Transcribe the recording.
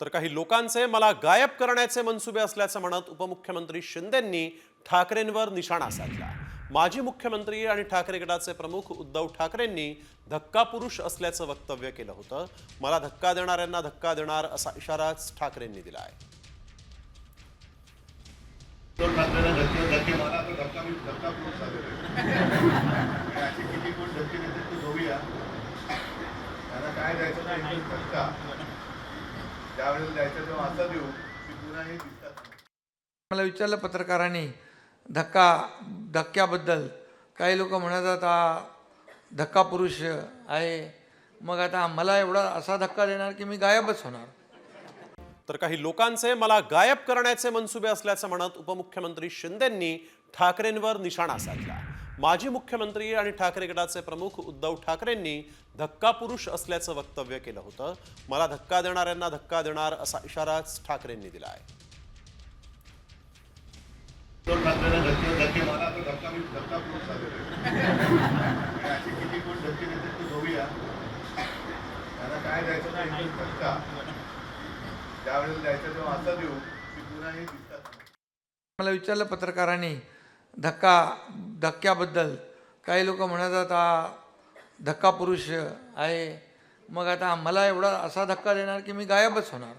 तर काही लोकांचे मला गायब करण्याचे मनसुबे असल्याचं म्हणत उपमुख्यमंत्री शिंदेंनी ठाकरेंवर निशाणा साधला। माजी मुख्यमंत्री आणि ठाकरे गटाचे प्रमुख उद्धव ठाकरेंनी धक्का पुरुष असल्याचं वक्तव्य केलं होतं। मला धक्का देणाऱ्यांना धक्का देणार असा इशाराच ठाकरेंनी दिला आहे। मला विचारलं पत्रकारांनी धक्क्याबद्दल, काही लोक म्हणतात हा धक्का पुरुष आहे, मग आता मला एवढा असा धक्का देणार की मी गायबच होणार। तर काही लोकांचे मला गायब करण्याचे मनसुबे असल्याचं म्हणत उपमुख्यमंत्री शिंदेंनी ठाकरेंवर निशाणा साधला। माजी मुख्यमंत्री आणि ठाकरे गटाचे प्रमुख उद्धव ठाकरेंनी धक्का पुरुष असल्याचं वक्तव्य केलं होतं। मला धक्का देणाऱ्यांना धक्का देणार असा इशाराच ठाकरेंनी दिला आहे। मला विचारलं पत्रकारांनी धक्क्याबद्दल, काही लोक म्हणतात हा धक्का पुरुष आहे, मग आता मला एवढा असा धक्का देणार की मी गायबच होणार।